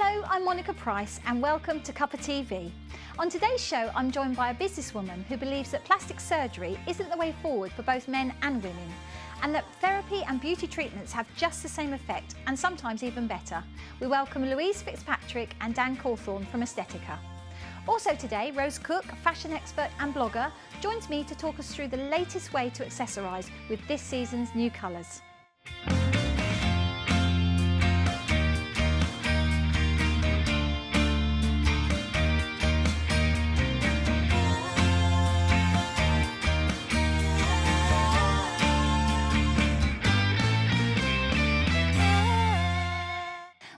Hello, I'm Monica Price and welcome to Cuppa TV. On today's show, I'm joined by a businesswoman who believes that plastic surgery isn't the way forward for both men and women, and that therapy and beauty treatments have just the same effect and sometimes even better. We welcome Louise Fitzpatrick and Dan Cawthorne from Aesthetica. Also today, Rose Cook, fashion expert and blogger, joins me to talk us through the latest way to accessorise with this season's new colours.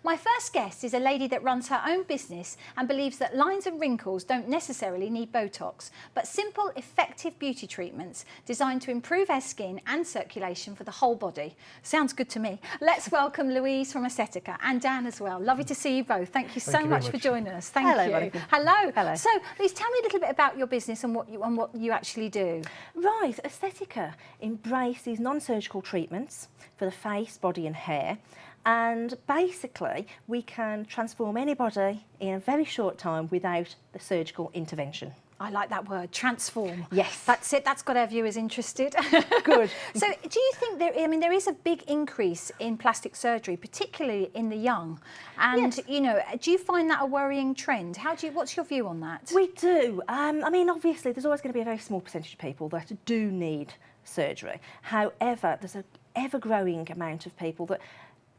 My first guest is a lady that runs her own business and believes that lines and wrinkles don't necessarily need Botox, but simple, effective beauty treatments designed to improve hair, skin and circulation for the whole body. Sounds good to me. Let's welcome Louise from Aesthetica and Dan as well. Lovely to see you both. Thank you so much for joining us. Thank you. Monica. Hello. Hello. So, Louise, tell me a little bit about your business and what you actually do. Right, Aesthetica embraces non-surgical treatments for the face, body and hair. And basically, we can transform anybody in a very short time without the surgical intervention. I like that word, transform. Yes. That's it, that's got our viewers interested. Good. So do you think there is a big increase in plastic surgery, particularly in the young? And, yes. You know, do you find that a worrying trend? What's your view on that? We do. I mean, obviously, there's always going to be a very small percentage of people that do need surgery. However, there's an ever-growing amount of people that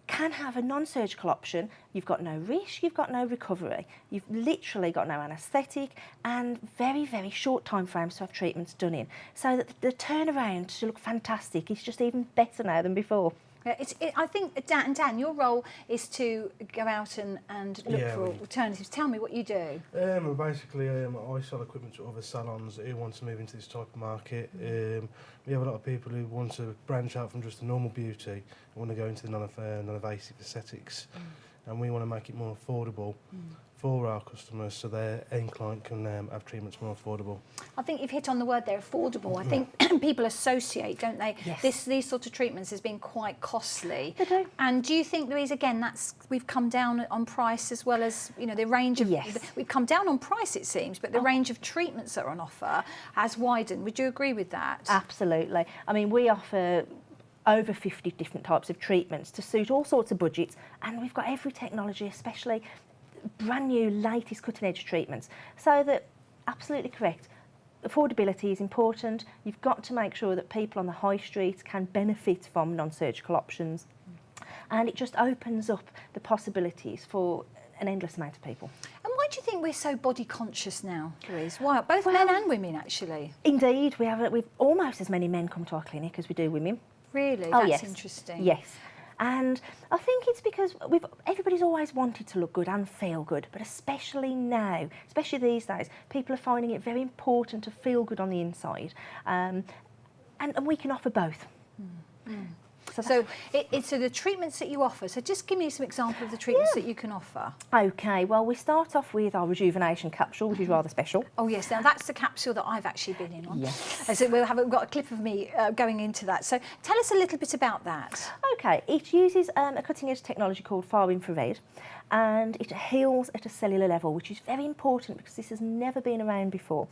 can have a non-surgical option. You've got no risk, you've got no recovery. You've literally got no anaesthetic and very, very short time frames to have treatments done in. So that the turnaround to look fantastic is just even better now than before. I think, Dan, your role is to go out and look for alternatives. Tell me what you do. Basically, I sell equipment to other salons who want to move into this type of market. We have a lot of people who want to branch out from just the normal beauty and want to go into the non-invasive aesthetics. And we want to make it more affordable for our customers so their end client can have treatments more affordable. I think you've hit on the word there, affordable. I think people associate, don't they, yes. these sort of treatments as being quite costly. They do. And do you think, Louise, again, we've come down on price as well as, you know, the range of... Yes. We've come down on price, it seems, but the range of treatments that are on offer has widened. Would you agree with that? Absolutely. I mean, we offer over 50 different types of treatments to suit all sorts of budgets, and we've got every technology, especially brand new latest cutting edge treatments. So that, absolutely correct, affordability is important. You've got to make sure that people on the high street can benefit from non-surgical options, and it just opens up the possibilities for an endless amount of people. And why do you think we're so body conscious now, Louise? Why? Both men and women, actually. Indeed, we've almost as many men come to our clinic as we do women. Really? Oh, That's yes. interesting. Yes. And I think it's because everybody's always wanted to look good and feel good, but especially now, especially these days, people are finding it very important to feel good on the inside. And we can offer both. So the treatments that you offer, so just give me some example of the treatments that you can offer. Okay, well, we start off with our rejuvenation capsule, which is rather special. Oh yes, now that's the capsule that I've actually been in on. Yes. So we've got a clip of me going into that. So tell us a little bit about that. Okay, it uses a cutting-edge technology called far infrared, and it heals at a cellular level, which is very important because this has never been around before.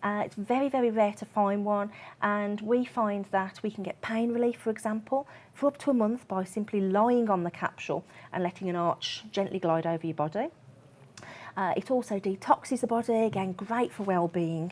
It's very, very rare to find one, and we find that we can get pain relief, for example, for up to a month by simply lying on the capsule and letting an arch gently glide over your body. It also detoxes the body, again great for well-being,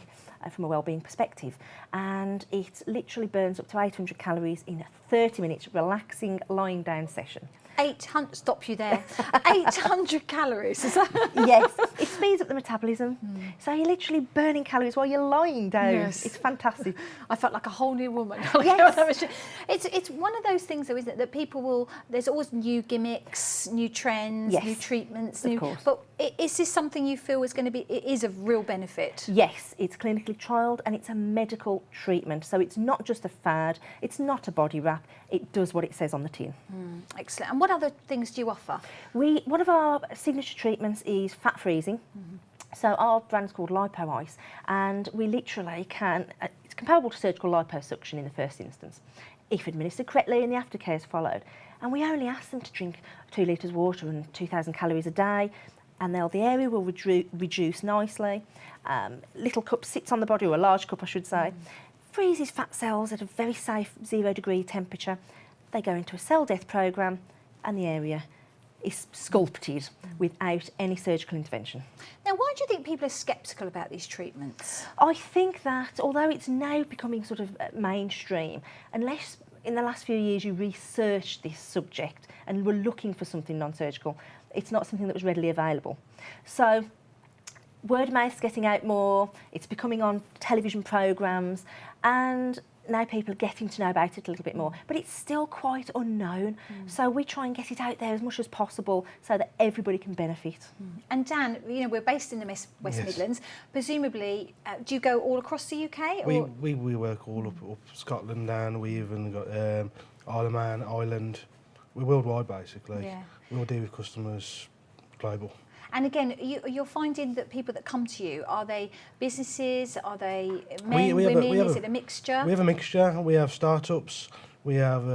from a well-being perspective, and it literally burns up to 800 calories in a 30 minutes relaxing lying down session. 800, stop you there, 800 calories, is that? Yes, it speeds up the metabolism, so you're literally burning calories while you're lying down. Yes. It's fantastic. I felt like a whole new woman. Yes. It's one of those things though, isn't it, that people will, there's always new gimmicks, new trends, Yes, new treatments, of course. But is this something you feel is going to be, it is of real benefit? Yes, it's clinically trialled and it's a medical treatment, so it's not just a fad, it's not a body wrap, it does what it says on the tin. Excellent. And what other things do you offer? One of our signature treatments is fat freezing. So our brand's called Lipo Ice, and we literally can, it's comparable to surgical liposuction in the first instance, if administered correctly and the aftercare is followed. and we only ask them to drink 2 litres of water and 2,000 calories a day, and the area will reduce nicely. Little cup sits on the body, or a large cup I should say, freezes fat cells at a very safe 0 degree temperature. They go into a cell death programme, and the area is sculpted without any surgical intervention. Now, why do you think people are sceptical about these treatments? I think that although it's now becoming sort of mainstream, unless in the last few years you researched this subject and were looking for something non-surgical, it's not something that was readily available. So word of mouth's getting out more, it's becoming on television programmes, and now people are getting to know about it a little bit more, but it's still quite unknown. So we try and get it out there as much as possible so that everybody can benefit. And Dan, you know, we're based in the West Midlands. Presumably, do you go all across the UK? Or? We work all up Scotland, and we even got Isle of Man, Ireland. We're worldwide basically. Yeah. We'll deal with customers global. And again, you're finding that people that come to you, are they businesses, are they men, women, is it a mixture? We have a mixture. We have startups, we have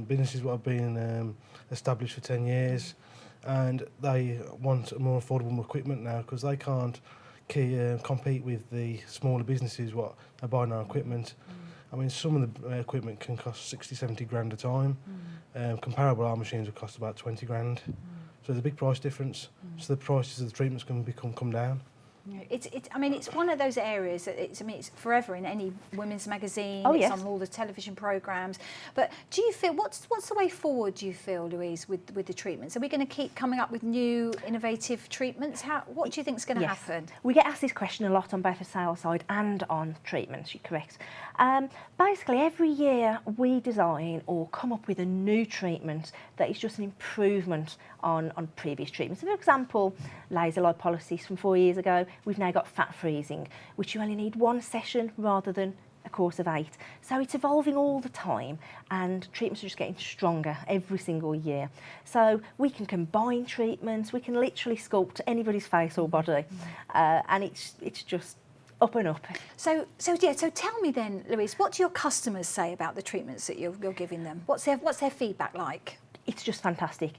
businesses that have been established for 10 years, and they want more affordable equipment now because they can't compete with the smaller businesses what are buying our equipment. I mean, some of the equipment can cost 60, 70 grand a time. Comparable our machines will cost about 20 grand. So there's a big price difference. So the prices of the treatments can come down. Yeah, I mean, it's one of those areas that it's forever in any women's magazine. Oh, it's yes. on all the television programmes. But do you feel what's the way forward? Do you feel, Louise, with the treatments? Are we going to keep coming up with new innovative treatments? What do you think is going to happen? We get asked this question a lot on both the sales side and on treatments. You're correct. Basically, every year we design or come up with a new treatment that is just an improvement on previous treatments. So for example, laser lipolysis from 4 years ago, we've now got fat freezing, which you only need 1 session rather than a course of 8. So it's evolving all the time, and treatments are just getting stronger every single year. So we can combine treatments, we can literally sculpt anybody's face or body, and it's just up and up. So tell me then, Louise, what do your customers say about the treatments that you're giving them? What's their feedback like? It's just fantastic.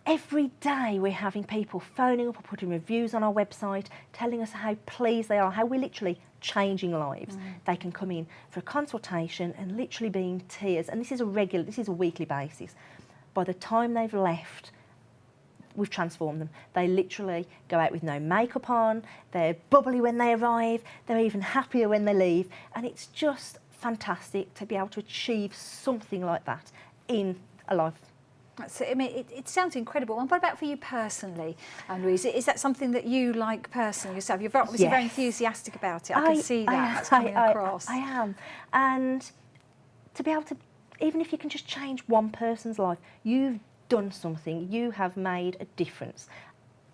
Every day we're having people phoning up or putting reviews on our website, telling us how pleased they are, how we're literally changing lives. They can come in for a consultation and literally be in tears, and this is a weekly basis. By the time they've left, we've transformed them. They literally go out with no makeup on, they're bubbly when they arrive, they're even happier when they leave, and it's just fantastic to be able to achieve something like that in a life. I mean, it sounds incredible. And what about for you personally, Louise? Is that something that you like personally yourself? You're obviously very enthusiastic about it. I can see that's coming across. I am. And to be able to, even if you can just change one person's life, you've done something, you have made a difference.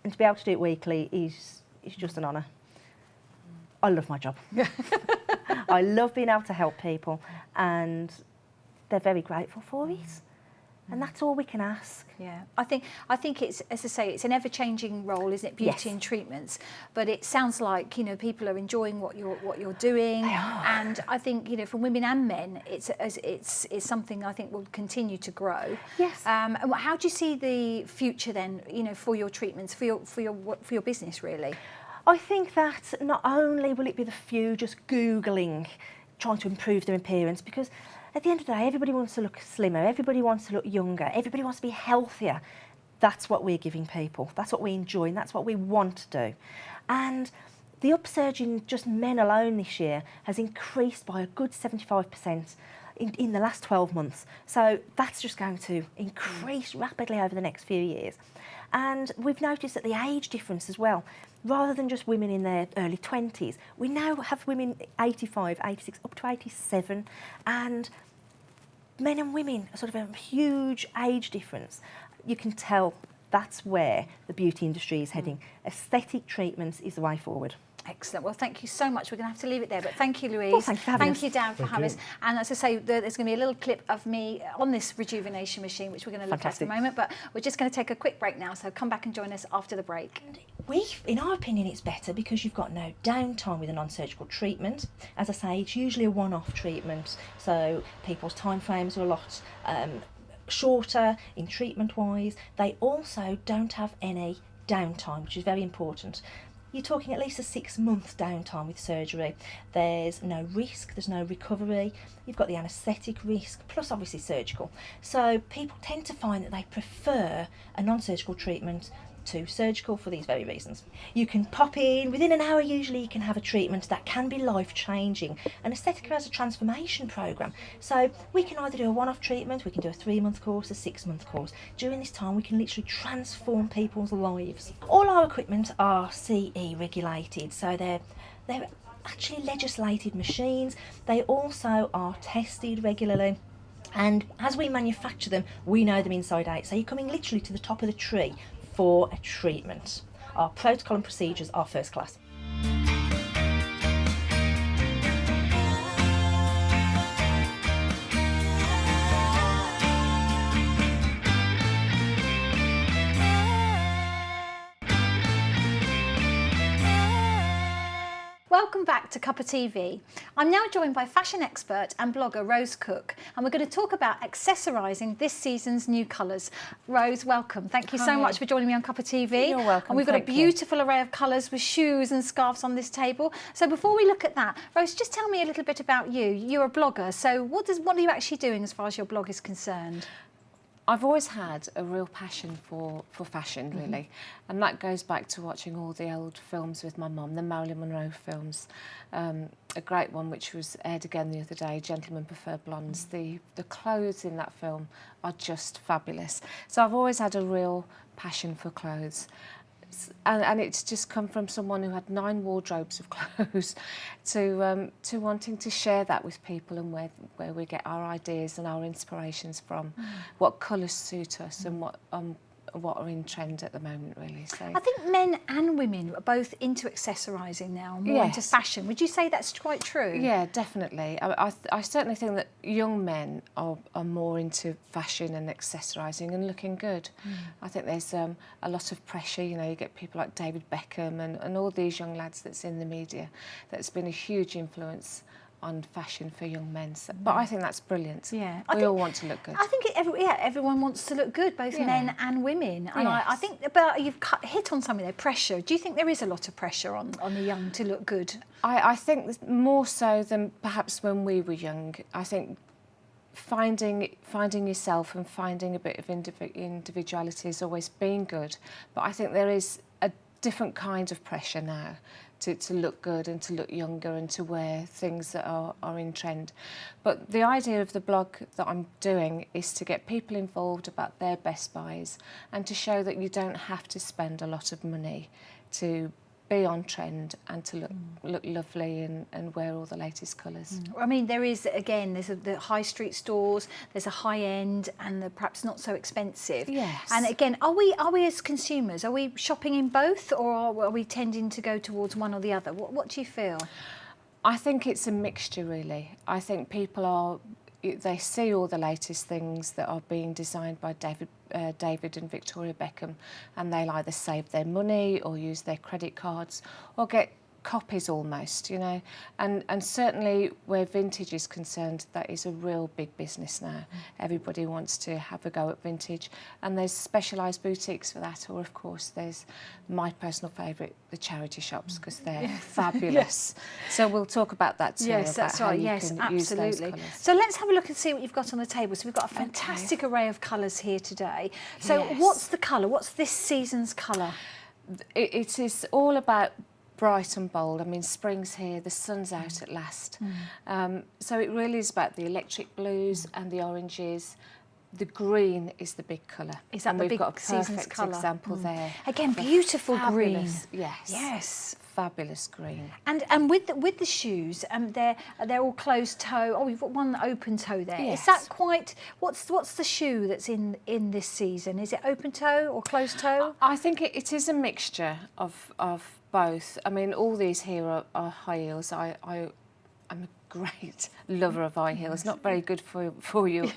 And to be able to do it weekly is just an honour. I love my job. I love being able to help people, and they're very grateful for it. And that's all we can ask. Yeah, I think it's, as I say, it's an ever-changing role, isn't it? Beauty and treatments, but it sounds like people are enjoying what you're doing, and I think for women and men, it's something I think will continue to grow. Yes. And how do you see the future then? For your treatments, for your business, really. I think that not only will it be the few just Googling, trying to improve their appearance, because at the end of the day, everybody wants to look slimmer, everybody wants to look younger, everybody wants to be healthier. That's what we're giving people. That's what we enjoy, and that's what we want to do. And the upsurge in just men alone this year has increased by a good 75% in the last 12 months. So that's just going to increase rapidly over the next few years. And we've noticed that the age difference as well, rather than just women in their early 20s, we now have women 85, 86, up to 87, and men and women are sort of a huge age difference. You can tell that's where the beauty industry is heading. Aesthetic treatments is the way forward. Excellent. Well, thank you so much. We're going to have to leave it there, but thank you, Louise. Well, thank you for having us. Thank you, Dan, for having us. And as I say, there's going to be a little clip of me on this rejuvenation machine, which we're going to look at in a moment, but we're just going to take a quick break now, so come back and join us after the break. In our opinion, it's better because you've got no downtime with a non-surgical treatment. As I say, it's usually a one-off treatment, so people's time frames are a lot shorter in treatment-wise. They also don't have any downtime, which is very important. You're talking at least a 6-month downtime with surgery. There's no risk, there's no recovery. You've got the anaesthetic risk, plus obviously surgical. So people tend to find that they prefer a non-surgical treatment to surgical for these very reasons. You can pop in, within an hour usually you can have a treatment that can be life-changing. And Aesthetica has a transformation programme. So we can either do a one-off treatment, we can do a 3-month course, a 6-month course. During this time we can literally transform people's lives. All our equipment are CE regulated, so they're actually legislated machines. They also are tested regularly. And as we manufacture them, we know them inside out. So you're coming literally to the top of the tree for a treatment. Our protocol and procedures are first class. Welcome back to Cuppa TV. I'm now joined by fashion expert and blogger Rose Cook, and we're going to talk about accessorising this season's new colours. Rose, welcome. Thank you so much for joining me on Cuppa TV. You're welcome. And we've got a beautiful array of colours with shoes and scarves on this table. So before we look at that, Rose, just tell me a little bit about you. You're a blogger, so what are you actually doing as far as your blog is concerned? I've always had a real passion for fashion, really, and that goes back to watching all the old films with my mum, the Marilyn Monroe films. A great one which was aired again the other day, Gentlemen Prefer Blondes. The clothes in that film are just fabulous. So I've always had a real passion for clothes. And it's just come from someone who had 9 wardrobes of clothes to wanting to share that with people, and where we get our ideas and our inspirations from, what colours suit us and what are in trend at the moment, really. So I think men and women are both into accessorising now, more into fashion. Would you say that's quite true? Yeah, definitely. I certainly think that young men are more into fashion and accessorising and looking good. I think there's a lot of pressure. You know, you get people like David Beckham and all these young lads that's in the media. That's been a huge influence on fashion for young men. So, but I think that's brilliant. Yeah, we all want to look good. I think everyone wants to look good, both men and women. And I think, but you've hit on something there, pressure. Do you think there is a lot of pressure on the young to look good? I think more so than perhaps when we were young. I think finding yourself and finding a bit of individuality has always been good. But I think there is a different kind of pressure now to look good and to look younger and to wear things that are in trend. But the idea of the blog that I'm doing is to get people involved about their best buys and to show that you don't have to spend a lot of money to be on trend and to look lovely and wear all the latest colours. I mean, there's the high street stores, there's a high end and the perhaps not so expensive. Yes. And again, are we as consumers, are we shopping in both, or are we tending to go towards one or the other? What do you feel? I think it's a mixture, really. I think people they see all the latest things that are being designed by David and Victoria Beckham, and they'll either save their money or use their credit cards or get copies almost, you know. And certainly where vintage is concerned, that is a real big business now. Everybody wants to have a go at vintage, and there's specialised boutiques for that, or of course there's my personal favourite, the charity shops, because they're fabulous. So we'll talk about that too. Yes, that's right. Yes, absolutely. So let's have a look and see what you've got on the table. So we've got a fantastic array of colours here today. So what's the colour? What's this season's colour? It is all about bright and bold. I mean, spring's here, the sun's out at last. So it really is about the electric blues and the oranges. The green is the big colour. Is that the big season's colour? Example there. Again, beautiful green. Yes. Yes. Fabulous green. And with the shoes, they're all closed toe. Oh, we've got one open toe there. Yes. Is that quite? What's the shoe that's in this season? Is it open toe or closed toe? I think it is a mixture of both. I mean, all these here are high heels. I'm a great lover of high heels. Not very good for your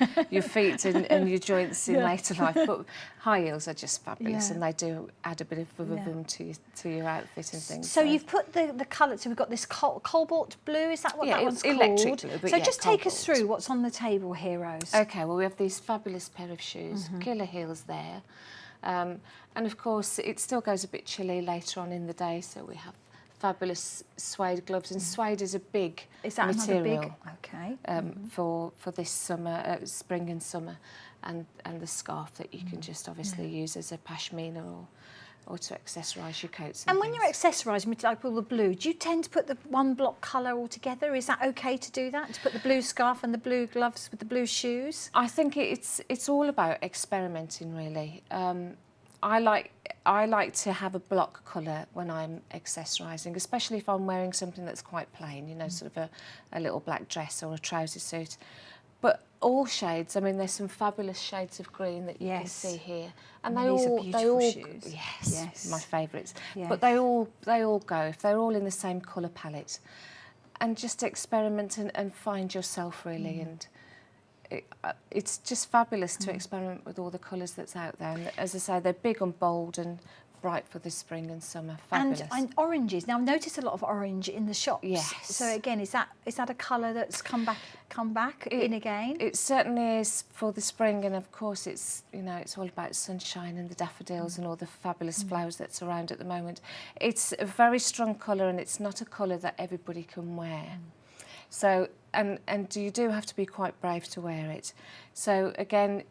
feet and your joints in later life, but high heels are just fabulous, and they do add a bit of vum to your outfit and things. So you've put the colour. So we've got this cobalt blue. Is that what that one's electric called? blue, but so yeah, just take us cobalt. through what's on the table here, Rose. Okay, well, we have these fabulous pair of shoes, killer heels there. And of course, it still goes a bit chilly later on in the day, so we have fabulous suede gloves, and suede is a big material for this summer, spring and summer, and the scarf that you can just obviously use as a pashmina or to accessorise your coats. And when you're accessorising, like with the blue, do you tend to put the one block colour all together? Is that okay to do that? To put the blue scarf and the blue gloves with the blue shoes? I think it's all about experimenting, really. I like to have a block colour when I'm accessorising, especially if I'm wearing something that's quite plain, you know, sort of a little black dress or a trouser suit. But all shades, I mean, there's some fabulous shades of green that you can see here, and they all shoes. Yes, my favourites. Yes. But they all go if they're all in the same colour palette, and just experiment and find yourself really. And it's just fabulous to experiment with all the colours that's out there. And as I say, they're big and bold and bright for the spring and summer. Fabulous. And oranges. Now I've noticed a lot of orange in the shops. Yes. So again, is that a colour that's come back in again? It certainly is for the spring, and of course it's all about sunshine and the daffodils and all the fabulous flowers that's around at the moment. It's a very strong colour, and it's not a colour that everybody can wear. So and you do have to be quite brave to wear it. So again,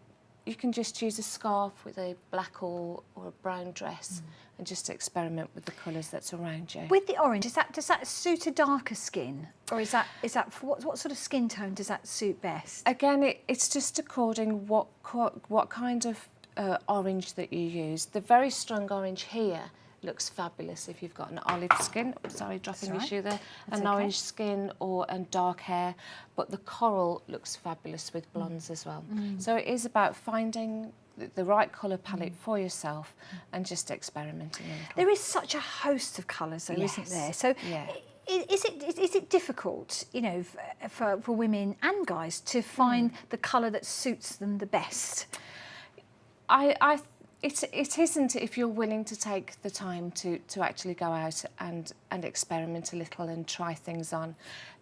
you can just use a scarf with a black or a brown dress and just experiment with the colours that's around you. With the orange, does that suit a darker skin, or is that what sort of skin tone does that suit best? Again, it's just according what kind of orange that you use. The very strong orange here looks fabulous if you've got an olive skin. Sorry, dropping your shoe there. An orange skin and dark hair, but the coral looks fabulous with blondes as well. So it is about finding the right colour palette for yourself and just experimenting a little. There is such a host of colours, though, isn't there? So. Is it difficult, for women and guys to find the colour that suits them the best? It isn't if you're willing to take the time to actually go out and experiment a little and try things on.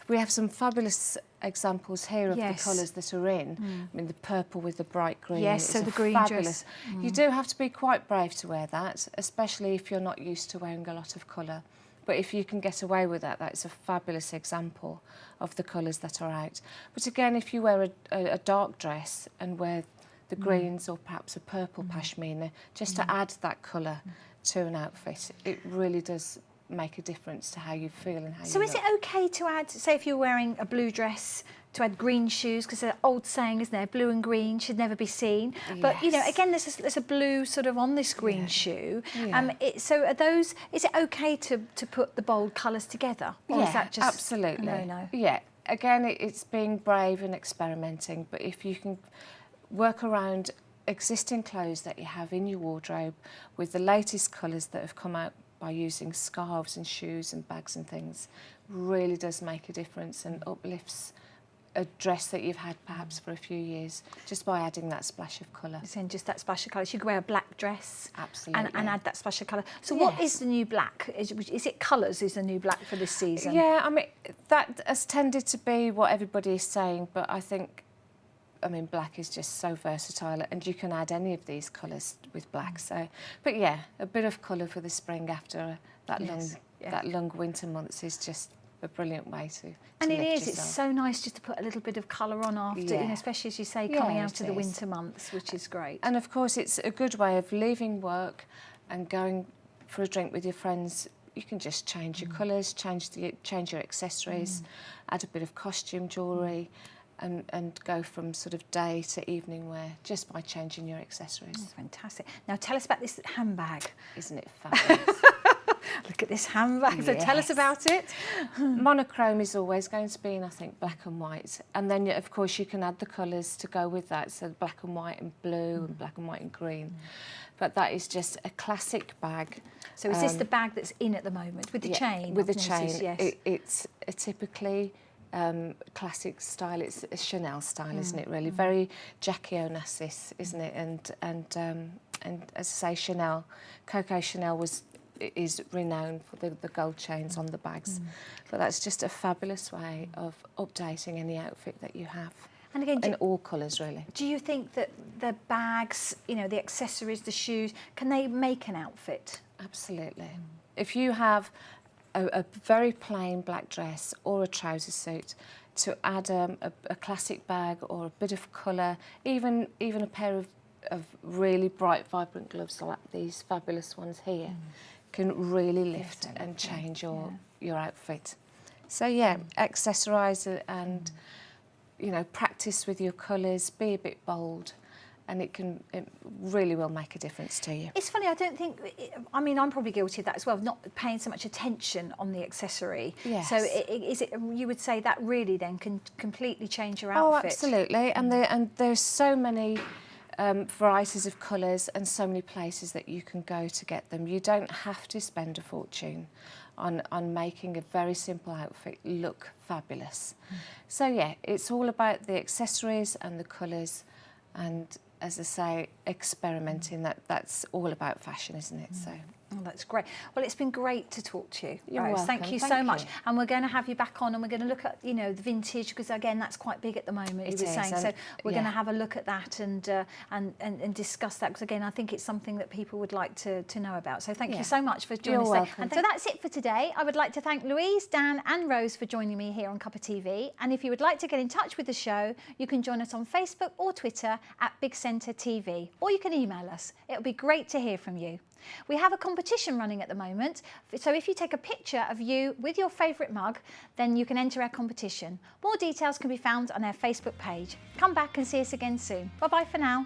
We have some fabulous examples here of the colours that are in. I mean, the purple with the bright green. Yes, so the green fabulous. dress. You do have to be quite brave to wear that, especially if you're not used to wearing a lot of colour. But if you can get away with that, that's a fabulous example of the colours that are out. But again, if you wear a dark dress and wear the greens or perhaps a purple pashmina, just to add that colour to an outfit, it really does make a difference to how you feel and how you look. So is it okay to add, say if you're wearing a blue dress, to add green shoes? Because there's an old saying, isn't there, blue and green should never be seen. But, again, there's a blue sort of on this green shoe. So is it okay to put the bold colours together? Or is that just absolutely. No. Yeah, again, it's being brave and experimenting, but if you can work around existing clothes that you have in your wardrobe with the latest colours that have come out by using scarves and shoes and bags and things, really does make a difference and uplifts a dress that you've had perhaps for a few years just by adding that splash of colour. And just that splash of colour. You could wear a black dress absolutely and add that splash of colour. So what is the new black? Is it colours is the new black for this season? Yeah, I mean, that has tended to be what everybody is saying, but I think black is just so versatile, and you can add any of these colours with black. So, but yeah, a bit of colour for the spring after that long winter months is just a brilliant way to and it lift is. yourself. It's so nice just to put a little bit of colour on after, especially as you say, coming out of the winter months, which is great. And of course, it's a good way of leaving work and going for a drink with your friends. You can just change your colours, change your accessories, add a bit of costume jewellery. And go from sort of day to evening wear just by changing your accessories. Oh, fantastic. Now tell us about this handbag. Isn't it fabulous? Look at this handbag. So tell us about it. Monochrome is always going to be in, I think, black and white. And then, of course, you can add the colours to go with that. So black and white and blue and black and white and green. But that is just a classic bag. So is this the bag that's in at the moment with the chain? With the chain. Yes. It's typically classic style. It's a Chanel style, isn't it? Really, very Jackie Onassis, isn't it? And as I say, Chanel, Coco Chanel is renowned for the gold chains on the bags. But that's just a fabulous way of updating any outfit that you have. And again, in all colours, really. Do you think that the bags, you know, the accessories, the shoes, can they make an outfit? Absolutely. If you have a very plain black dress or a trouser suit, to add a classic bag or a bit of colour, even a pair of really bright, vibrant gloves like these fabulous ones here, can really lift and change your outfit. So yeah, accessorise and you know, practice with your colours, be a bit bold, and it really will make a difference to you. It's funny, I don't think, I mean, I'm probably guilty of that as well, of not paying so much attention on the accessory. Yes. So is it, you would say that really then can completely change your outfit? Oh, absolutely. And there's so many varieties of colours and so many places that you can go to get them. You don't have to spend a fortune on making a very simple outfit look fabulous. So yeah, it's all about the accessories and the colours, and as I say, experimenting. That's all about fashion, isn't it? So. Oh, that's great. Well, it's been great to talk to you, You're Rose. welcome. Thank you so much. And we're going to have you back on, and we're going to look at, you know, the vintage, because again, that's quite big at the moment. It you were is, saying, so we're going to have a look at that and discuss that, because again, I think it's something that people would like to know about. So thank you so much for joining us. You're welcome. And so that's it for today. I would like to thank Louise, Dan, and Rose for joining me here on Cuppa TV. And if you would like to get in touch with the show, you can join us on Facebook or Twitter at Big Centre TV, or you can email us. It'll be great to hear from you. We have a competition running at the moment, so if you take a picture of you with your favourite mug, then you can enter our competition. More details can be found on our Facebook page. Come back and see us again soon. Bye-bye for now.